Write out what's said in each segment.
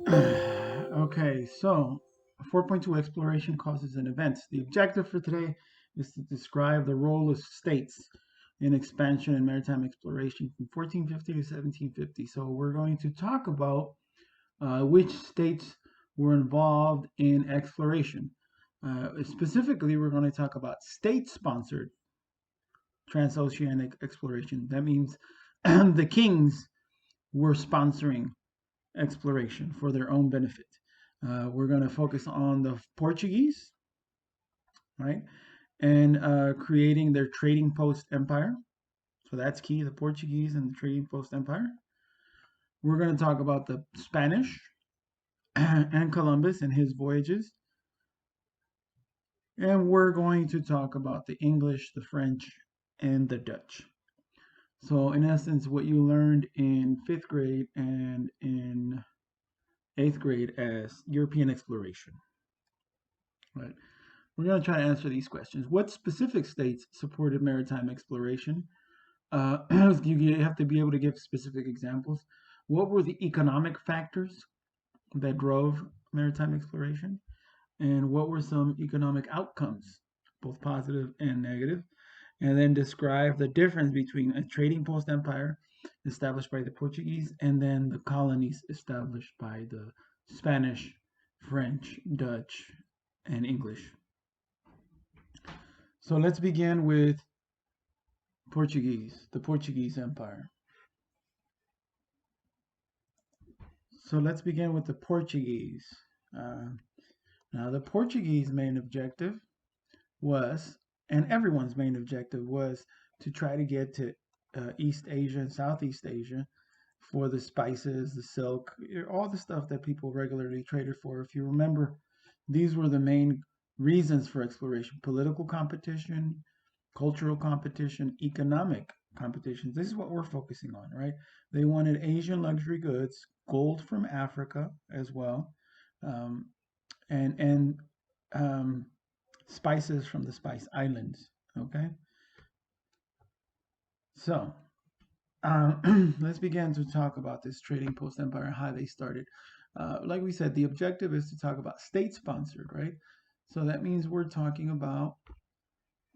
Okay, so 4.2 exploration causes and events. The objective for today is to describe the role of states in expansion and maritime exploration from 1450 to 1750. So we're going to talk about which states were involved in exploration. Specifically, we're going to talk about state-sponsored transoceanic exploration. That means the kings were sponsoring exploration for their own benefit. We're going to focus on the Portuguese, right, and creating their trading post empire. So that's key, the Portuguese and the trading post empire. We're going to talk about the Spanish and Columbus and his voyages. And we're going to talk about the English, the French, and the Dutch. So, in essence, what you learned in fifth grade and in eighth grade as European exploration, right? We're going to try to answer these questions. What specific states supported maritime exploration? You have to be able to give specific examples. What were the economic factors that drove maritime exploration? And what were some economic outcomes, both positive and negative? And then describe the difference between a trading post empire established by the Portuguese and then the colonies established by the Spanish, French, Dutch, and English. So let's begin with the Portuguese Empire. So let's begin with the Portuguese. Uh, Now, the Portuguese main objective was, and everyone's main objective was, to try to get to East Asia and Southeast Asia for the spices, the silk, all the stuff that people regularly traded for. If you remember, these were the main reasons for exploration: political competition, cultural competition, economic competition. This is what we're focusing on, right? They wanted Asian luxury goods, gold from Africa as well, um, and um, spices from the Spice Islands. Okay, so let's begin to talk about this trading post empire and how they started. Like we said, the objective is to talk about state sponsored, right? So that means we're talking about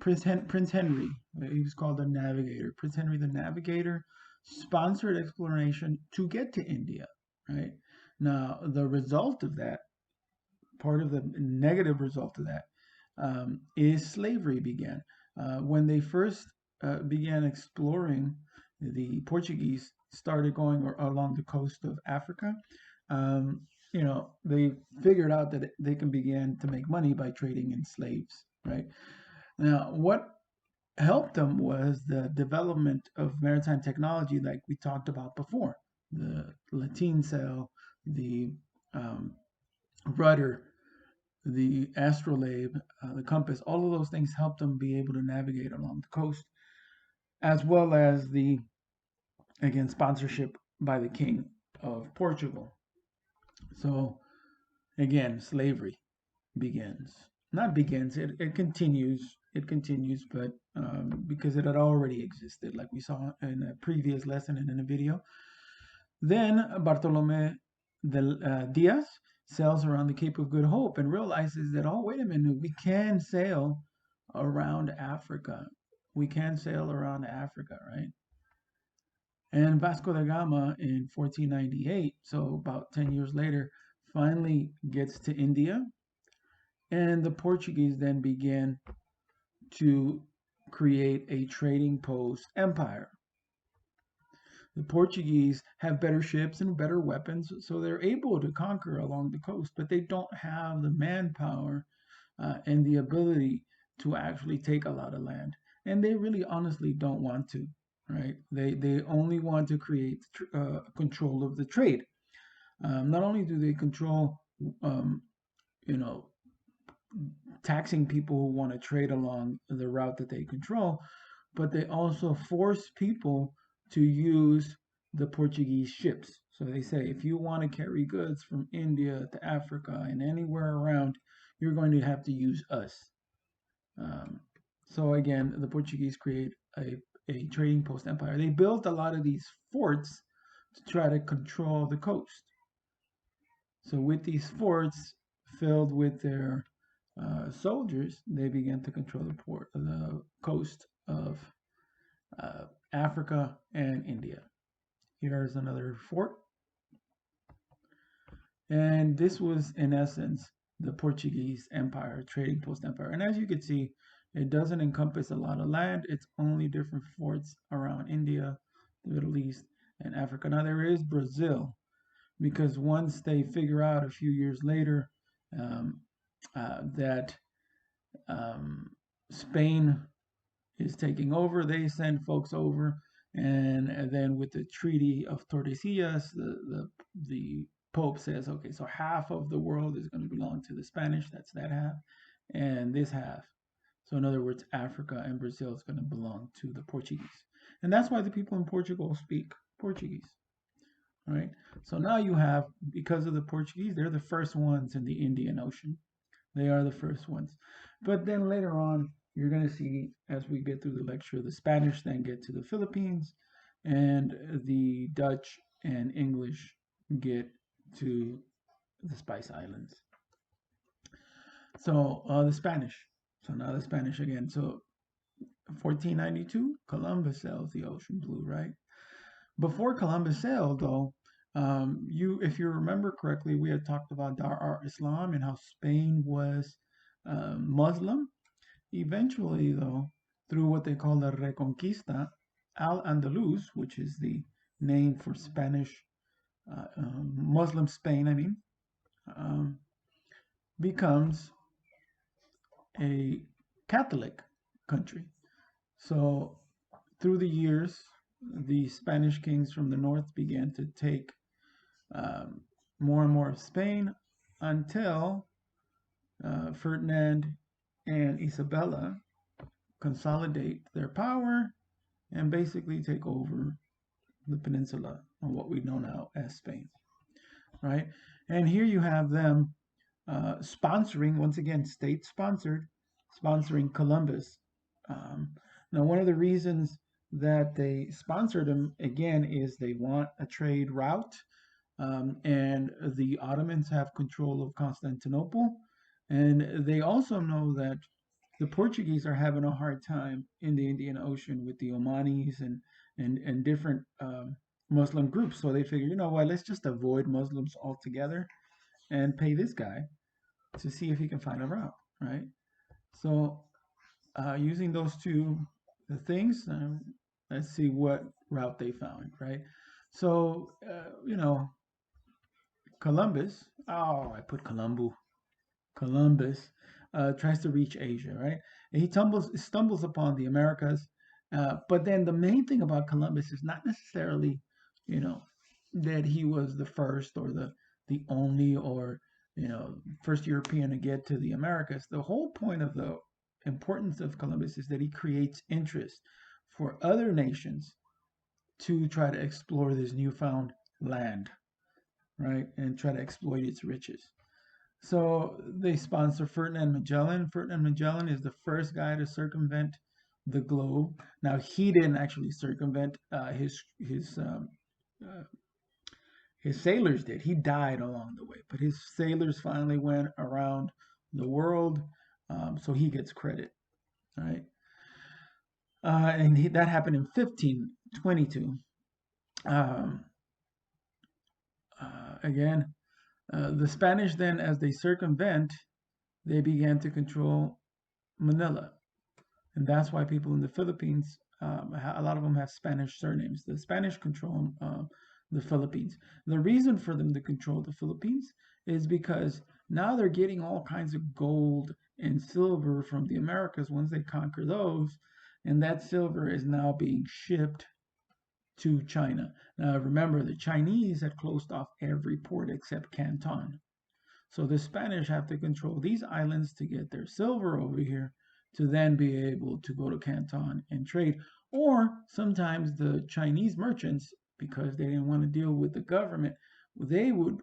Prince Henry. He was called the Navigator. Prince Henry the Navigator sponsored exploration to get to India, right? Now, the result of that, part of the negative result of that, is slavery began. When they first began exploring, the Portuguese started going along the coast of Africa. Um, they figured out that they can begin to make money by trading in slaves, right? Now, what helped them was the development of maritime technology, like we talked about before, the lateen sail, the um, rudder, the astrolabe, the compass. All of those things helped them be able to navigate along the coast, as well as the, again, sponsorship by the king of Portugal. So again, slavery begins. Not begins, it continues. It continues, but because it had already existed, like we saw in a previous lesson and in a video. Then Bartolome Diaz sails around the Cape of Good Hope and realizes that, oh, wait a minute, we can sail around Africa. We can sail around Africa, right? And Vasco da Gama in 1498, so about 10 years later, finally gets to India. And the Portuguese then began to create a trading post empire. The Portuguese have better ships and better weapons, so they're able to conquer along the coast, but they don't have the manpower and the ability to actually take a lot of land. And they really honestly don't want to, right? They only want to create control of the trade. Not only do they control, um, you know, taxing people who want to trade along the route that they control, but they also force people to use the Portuguese ships. So they say, if you want to carry goods from India to Africa and anywhere around, you're going to have to use us. Um, so again, the Portuguese create a trading post empire. They built a lot of these forts to try to control the coast. So with these forts filled with their soldiers, they began to control the coast of Africa and India. Here's another fort. And this was, in essence, the Portuguese Empire, trading post empire. And as you can see, it doesn't encompass a lot of land. It's only different forts around India, the Middle East, and Africa. Now, there is Brazil, because once they figure out a few years later um, that Spain is taking over, they send folks over. And then with the Treaty of Tordesillas, the Pope says, okay, so half of the world is going to belong to the Spanish. That's that half, and this half. So in other words, Africa and Brazil is going to belong to the Portuguese, and that's why the people in Portugal speak Portuguese. Right. So now you have, because of the Portuguese, they're the first ones in the Indian Ocean. They are the first ones. But then later on, you're going to see, as we get through the lecture, the Spanish then get to the Philippines, and the Dutch and English get to the Spice Islands. So the Spanish. So now the Spanish again. So 1492, Columbus sails the ocean blue, right? Before Columbus sailed, though, if you remember correctly, we had talked about Dar Islam and how Spain was Muslim. Eventually, though, through what they call the Reconquista, Al Andalus, which is the name for Spanish, Muslim Spain, I mean, um, becomes a Catholic country. So, through the years, the Spanish kings from the north began to take um, more and more of Spain until Ferdinand and Isabella consolidate their power and basically take over the peninsula, or what we know now as Spain, right? And here you have them sponsoring, once again, state sponsored, sponsoring Columbus. Um, Now, one of the reasons that they sponsored him again is they want a trade route, and the Ottomans have control of Constantinople, and they also know that the Portuguese are having a hard time in the Indian Ocean with the Omanis and different Muslim groups. So they figure, you know what, let's just avoid Muslims altogether and pay this guy to see if he can find a route, right? So using those two things, let's see what route they found, right? So, Columbus, oh, I put Columbu. Columbus tries to reach Asia, right? And he stumbles upon the Americas. But then the main thing about Columbus is not necessarily, you know, that he was the first or the only or first European to get to the Americas. The whole point of the importance of Columbus is that he creates interest for other nations to try to explore this newfound land, right, and try to exploit its riches. So they sponsor Ferdinand Magellan. Ferdinand Magellan is the first guy to circumvent the globe. Now he didn't actually circumvent. Uh, his sailors did. He died along the way, but his sailors finally went around the world, so he gets credit, right? That happened in 1522. Um, Again, the Spanish then, as they circumvent, they began to control Manila. And that's why people in the Philippines, a lot of them have Spanish surnames. The Spanish control the Philippines. The reason for them to control the Philippines is because now they're getting all kinds of gold and silver from the Americas once they conquer those, and that silver is now being shipped to China. Now remember, the Chinese had closed off every port except Canton. So the Spanish have to control these islands to get their silver over here to then be able to go to Canton and trade. Or sometimes the Chinese merchants, because they didn't want to deal with the government, they would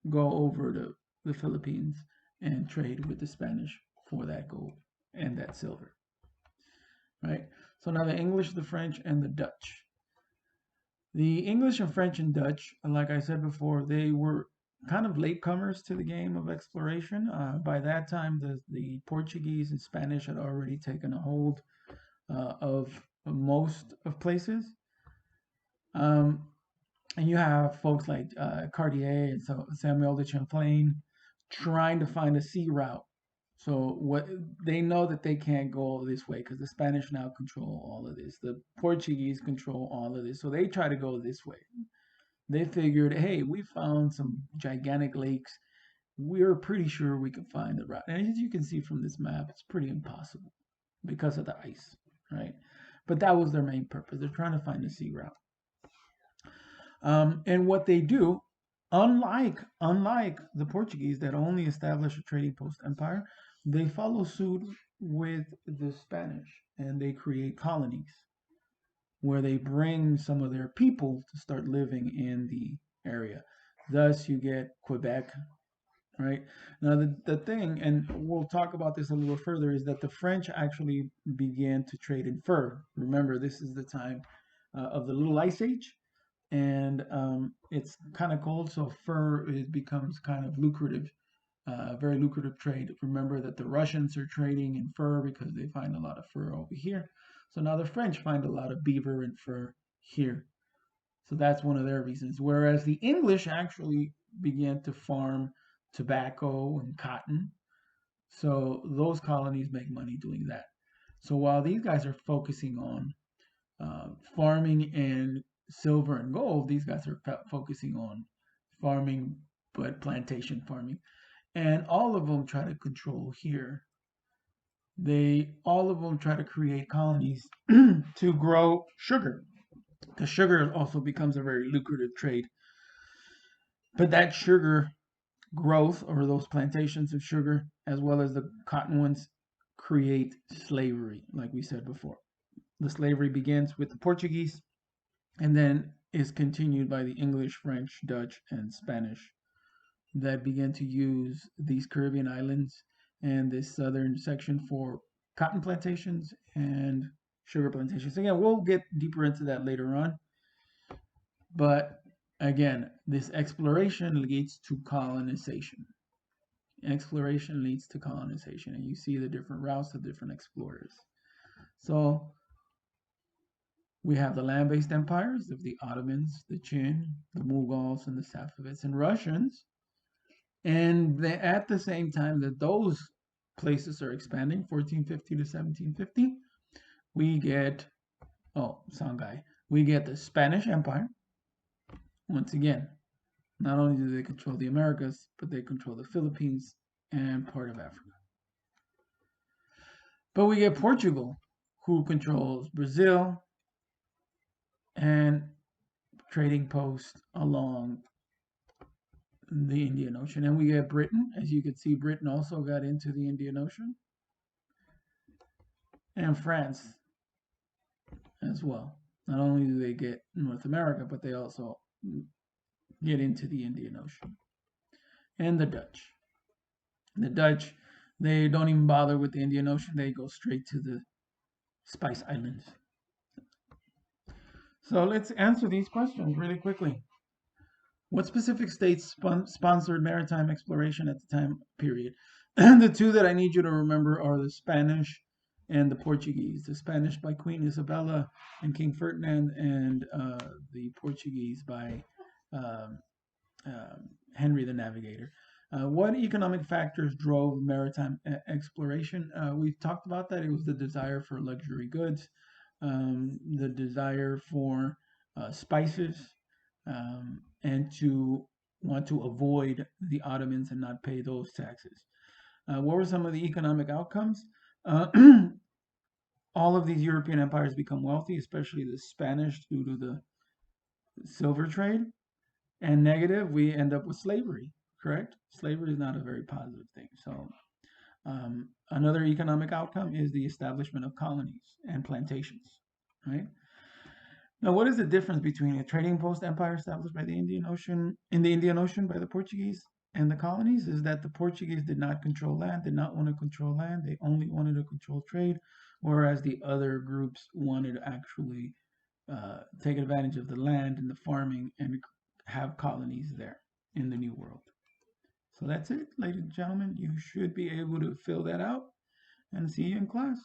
go over to the Philippines and trade with the Spanish for that gold and that silver. Right? So now the English, the French, and the Dutch. The English and French and Dutch, like I said before, they were kind of latecomers to the game of exploration. By that time, the Portuguese and Spanish had already taken a hold of most of places. Um, and you have folks like Cartier and so Samuel de Champlain trying to find a sea route. So what they know that they can't go this way because the Spanish now control all of this. The Portuguese control all of this. So they try to go this way. They figured, hey, we found some gigantic lakes. We're pretty sure we can find the route. And as you can see from this map, it's pretty impossible because of the ice, right? But that was their main purpose. They're trying to find a sea route. And what they do, unlike the Portuguese that only established a trading post empire, they follow suit with the Spanish and they create colonies where they bring some of their people to start living in the area. Thus, you get Quebec, right? Now, the thing, and we'll talk about this a little further, is that the French actually began to trade in fur. Remember, this is the time of the Little Ice Age, and it's kind of cold, so fur it becomes kind of lucrative, very lucrative trade. Remember that the Russians are trading in fur because they find a lot of fur over here. So now the French find a lot of beaver and fur here. So that's one of their reasons. Whereas the English actually began to farm tobacco and cotton. So those colonies make money doing that. So while these guys are focusing on farming and silver and gold, these guys are focusing on farming, but plantation farming. And all of them try to control here. They all of them try to create colonies to grow sugar, because sugar also becomes a very lucrative trade. But that sugar growth, or those plantations of sugar, as well as the cotton ones, create slavery, like we said before. The slavery begins with the Portuguese and then is continued by the English, French, Dutch, and Spanish that began to use these Caribbean islands and this southern section for cotton plantations and sugar plantations. Again, we'll get deeper into that later on. But again, this exploration leads to colonization. Exploration leads to colonization, and you see the different routes of different explorers. So we have the land-based empires of the Ottomans, the Qin, the Mughals, and the Safavids and Russians. And at the same time that those places are expanding, 1450 to 1750, we get, Songhai, we get the Spanish Empire. Once again, not only do they control the Americas, but they control the Philippines and part of Africa. But we get Portugal, who controls Brazil and trading posts along the Indian Ocean. And we get Britain. As you can see, Britain also got into the Indian Ocean. And France as well. Not only do they get North America, but they also get into the Indian Ocean. And the Dutch. The Dutch, they don't even bother with the Indian Ocean. They go straight to the Spice Islands. So let's answer these questions really quickly. What specific states sponsored maritime exploration at the time period? The two that I need you to remember are the Spanish and the Portuguese. The Spanish by Queen Isabella and King Ferdinand, and the Portuguese by um, Henry the Navigator. What economic factors drove maritime exploration? We've talked about that. It was the desire for luxury goods, the desire for spices, and to want to avoid the Ottomans and not pay those taxes. What were some of the economic outcomes? Uh, all of these European empires become wealthy, especially the Spanish, due to the silver trade. And negative, we end up with slavery, correct? Slavery is not a very positive thing. So, another economic outcome is the establishment of colonies and plantations, right? Now, what is the difference between a trading post empire established by the Indian Ocean in the Indian Ocean by the Portuguese and the colonies? Is that the Portuguese did not control land, did not want to control land. They only wanted to control trade, whereas the other groups wanted to actually take advantage of the land and the farming and have colonies there in the New World. So that's it, ladies and gentlemen. You should be able to fill that out and see you in class.